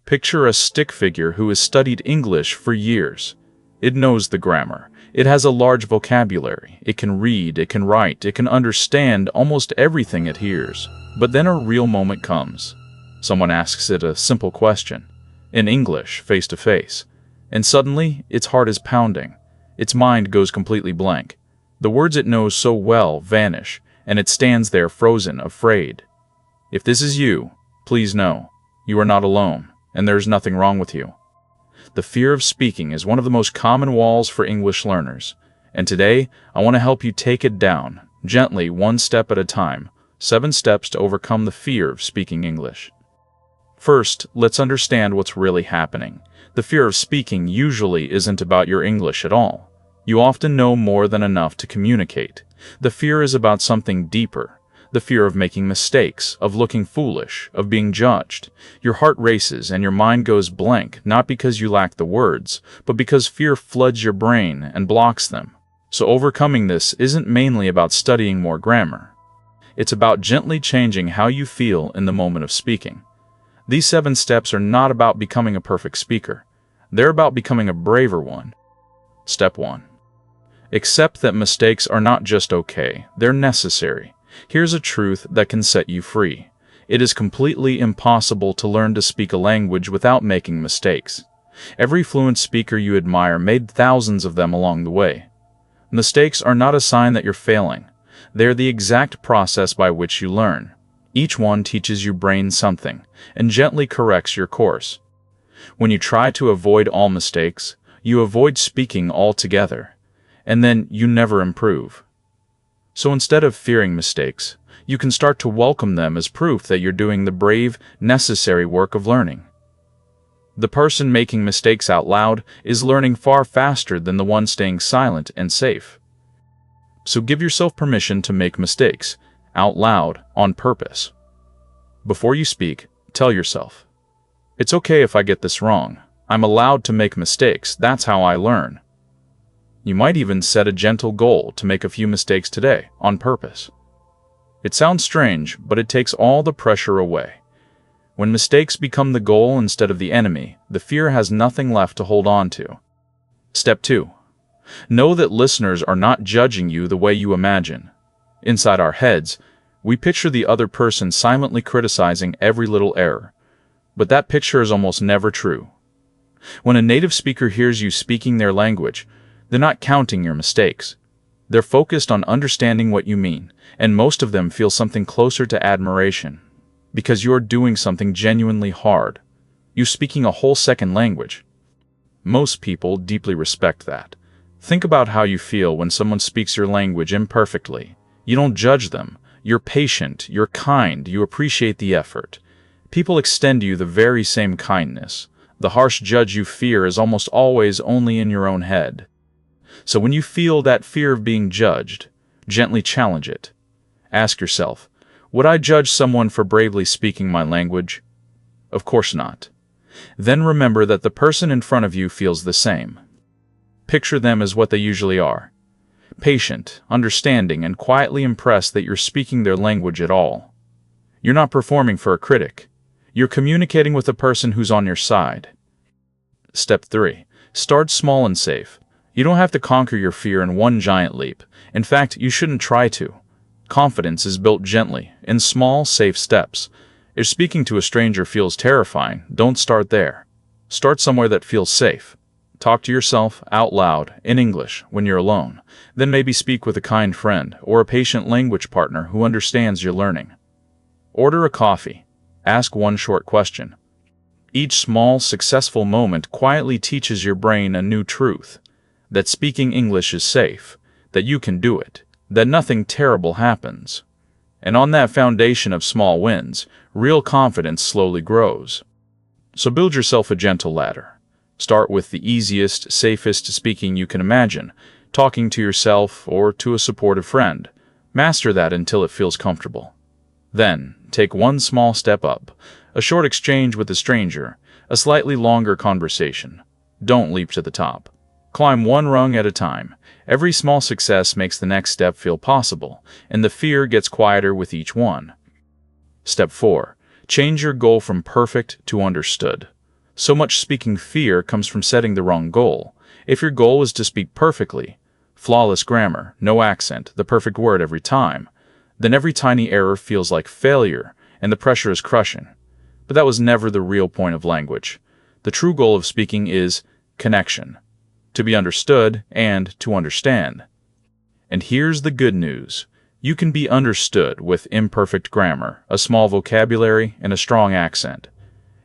Picture a stick figure who has studied English for years. It knows the grammar. It has a large vocabulary. It can read, it can write, it can understand almost everything it hears. But then a real moment comes. Someone asks it a simple question, in English, face to face, and suddenly its heart is pounding. Its mind goes completely blank. The words it knows so well vanish, and it stands there frozen, afraid. If this is you, please know, you are not alone, and there is nothing wrong with you. The fear of speaking is one of the most common walls for English learners, and today I want to help you take it down, gently, one step at a time, 7 steps to overcome the fear of speaking English. First, let's understand what's really happening. The fear of speaking usually isn't about your English at all. You often know more than enough to communicate. The fear is about something deeper. The fear of making mistakes, of looking foolish, of being judged. Your heart races and your mind goes blank, not because you lack the words, but because fear floods your brain and blocks them. So overcoming this isn't mainly about studying more grammar. It's about gently changing how you feel in the moment of speaking. These 7 steps are not about becoming a perfect speaker. They're about becoming a braver one. Step 1. Accept that mistakes are not just okay, they're necessary. Here's a truth that can set you free. It is completely impossible to learn to speak a language without making mistakes. Every fluent speaker you admire made thousands of them along the way. Mistakes are not a sign that you're failing. They're the exact process by which you learn. Each one teaches your brain something and gently corrects your course. When you try to avoid all mistakes, you avoid speaking altogether, and then you never improve. So instead of fearing mistakes, you can start to welcome them as proof that you're doing the brave, necessary work of learning. The person making mistakes out loud is learning far faster than the one staying silent and safe. So give yourself permission to make mistakes, out loud, on purpose. Before you speak, tell yourself, "It's okay if I get this wrong. I'm allowed to make mistakes. That's how I learn." You might even set a gentle goal to make a few mistakes today, on purpose. It sounds strange, but it takes all the pressure away. When mistakes become the goal instead of the enemy, the fear has nothing left to hold on to. Step 2. Know that listeners are not judging you the way you imagine. Inside our heads, we picture the other person silently criticizing every little error. But that picture is almost never true. When a native speaker hears you speaking their language, they're not counting your mistakes. They're focused on understanding what you mean, and most of them feel something closer to admiration, because you're doing something genuinely hard. You're speaking a whole second language. Most people deeply respect that. Think about how you feel when someone speaks your language imperfectly. You don't judge them. You're patient, you're kind, you appreciate the effort. People extend you the very same kindness. The harsh judge you fear is almost always only in your own head. So when you feel that fear of being judged, gently challenge it. Ask yourself, would I judge someone for bravely speaking my language? Of course not. Then remember that the person in front of you feels the same. Picture them as what they usually are. Patient, understanding, and quietly impressed that you're speaking their language at all. You're not performing for a critic. You're communicating with a person who's on your side. Step 3. Start small and safe. You don't have to conquer your fear in one giant leap. In fact, you shouldn't try to. Confidence is built gently, in small, safe steps. If speaking to a stranger feels terrifying, don't start there. Start somewhere that feels safe. Talk to yourself out loud in English when you're alone. Then maybe speak with a kind friend or a patient language partner who understands your learning. Order a coffee. Ask one short question. Each small, successful moment quietly teaches your brain a new truth. That speaking English is safe. That you can do it. That nothing terrible happens. And on that foundation of small wins, real confidence slowly grows. So build yourself a gentle ladder. Start with the easiest, safest speaking you can imagine, talking to yourself or to a supportive friend. Master that until it feels comfortable. Then, take one small step up, a short exchange with a stranger, a slightly longer conversation. Don't leap to the top. Climb one rung at a time. Every small success makes the next step feel possible, and the fear gets quieter with each one. Step 4. Change your goal from perfect to understood. So much speaking fear comes from setting the wrong goal. If your goal is to speak perfectly, flawless grammar, no accent, the perfect word every time, then every tiny error feels like failure, and the pressure is crushing. But that was never the real point of language. The true goal of speaking is connection, to be understood and to understand. And here's the good news. You can be understood with imperfect grammar, a small vocabulary, and a strong accent.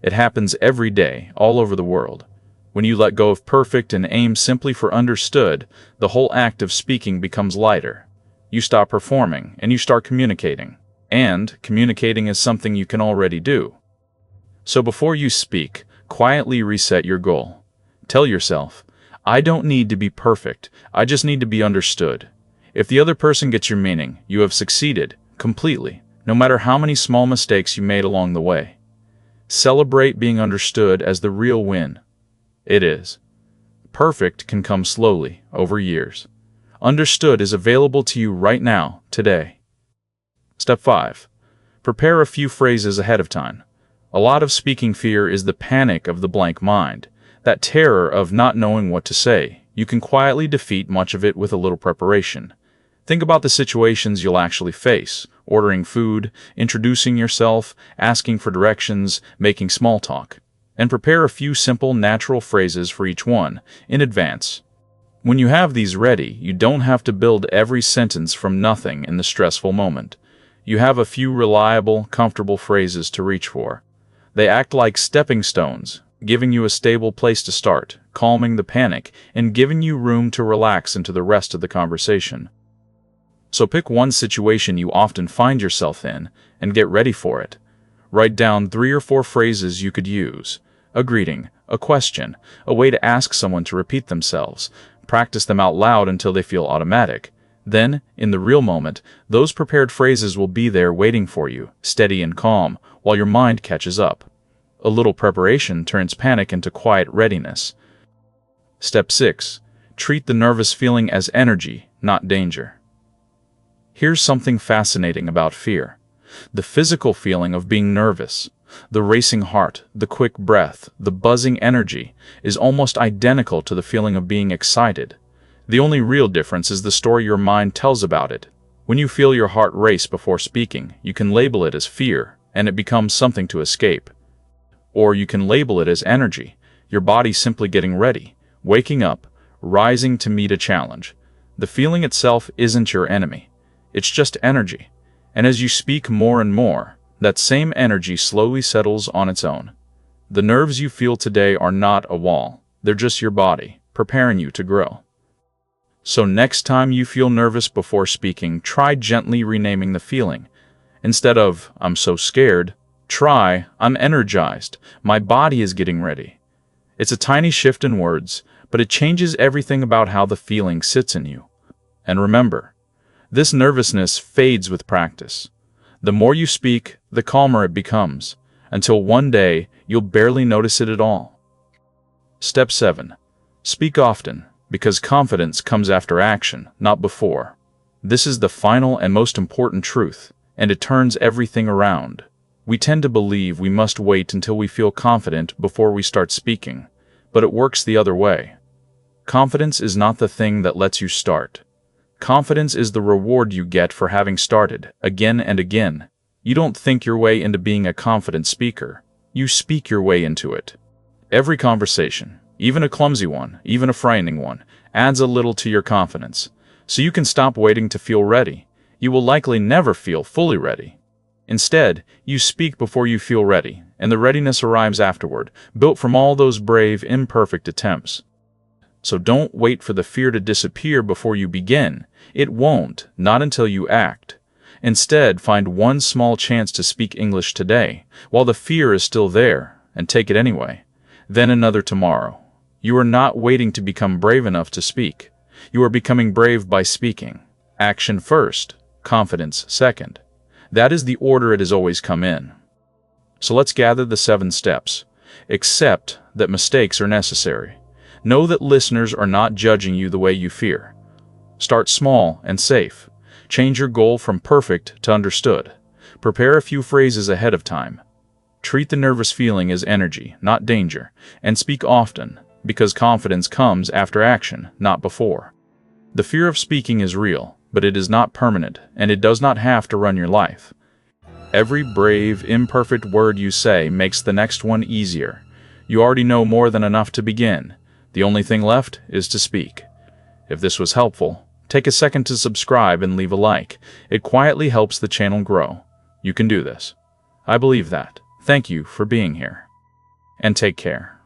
It happens every day, all over the world. When you let go of perfect and aim simply for understood, the whole act of speaking becomes lighter. You stop performing, and you start communicating. And communicating is something you can already do. So before you speak, quietly reset your goal. Tell yourself, I don't need to be perfect, I just need to be understood. If the other person gets your meaning, you have succeeded, completely, no matter how many small mistakes you made along the way. Celebrate being understood as the real win. It is. Perfect can come slowly, over years. Understood is available to you right now, today. Step 5. Prepare a few phrases ahead of time. A lot of speaking fear is the panic of the blank mind, that terror of not knowing what to say. You can quietly defeat much of it with a little preparation. Think about the situations you'll actually face: ordering food, introducing yourself, asking for directions, making small talk. And prepare a few simple, natural phrases for each one, in advance. When you have these ready, you don't have to build every sentence from nothing in the stressful moment. You have a few reliable, comfortable phrases to reach for. They act like stepping stones, giving you a stable place to start, calming the panic, and giving you room to relax into the rest of the conversation. So pick one situation you often find yourself in and get ready for it. Write down 3 or 4 phrases you could use: a greeting, a question, a way to ask someone to repeat themselves. Practice them out loud until they feel automatic. Then, in the real moment, those prepared phrases will be there waiting for you, steady and calm, while your mind catches up. A little preparation turns panic into quiet readiness. Step 6. Treat the nervous feeling as energy, not danger. Here's something fascinating about fear. The physical feeling of being nervous, the racing heart, the quick breath, the buzzing energy, is almost identical to the feeling of being excited. The only real difference is the story your mind tells about it. When you feel your heart race before speaking, you can label it as fear, and it becomes something to escape. Or you can label it as energy, your body simply getting ready, waking up, rising to meet a challenge. The feeling itself isn't your enemy. It's just energy. And as you speak more and more, that same energy slowly settles on its own. The nerves you feel today are not a wall. They're just your body, preparing you to grow. So next time you feel nervous before speaking, try gently renaming the feeling. Instead of, I'm so scared, try, I'm energized, my body is getting ready. It's a tiny shift in words, but it changes everything about how the feeling sits in you. And remember, this nervousness fades with practice. The more you speak, the calmer it becomes, until one day you'll barely notice it at all. Step 7. Speak often, because confidence comes after action, not before. This is the final and most important truth, and it turns everything around. We tend to believe we must wait until we feel confident before we start speaking, but it works the other way. Confidence is not the thing that lets you start. Confidence is the reward you get for having started, again and again. You don't think your way into being a confident speaker. You speak your way into it. Every conversation, even a clumsy one, even a frightening one, adds a little to your confidence. So you can stop waiting to feel ready. You will likely never feel fully ready. Instead, you speak before you feel ready, and the readiness arrives afterward, built from all those brave, imperfect attempts. So don't wait for the fear to disappear before you begin. It won't, not until you act. Instead, find one small chance to speak English today, while the fear is still there, and take it anyway. Then another tomorrow. You are not waiting to become brave enough to speak. You are becoming brave by speaking. Action first, confidence second. That is the order it has always come in. So let's gather the 7 steps. Accept that mistakes are necessary. Know that listeners are not judging you the way you fear. Start small and safe. Change your goal from perfect to understood. Prepare a few phrases ahead of time. Treat the nervous feeling as energy, not danger, and speak often, because confidence comes after action, not before. The fear of speaking is real, but it is not permanent, and it does not have to run your life. Every brave, imperfect word you say makes the next one easier. You already know more than enough to begin. The only thing left is to speak. If this was helpful, take a second to subscribe and leave a like. It quietly helps the channel grow. You can do this. I believe that. Thank you for being here. And take care.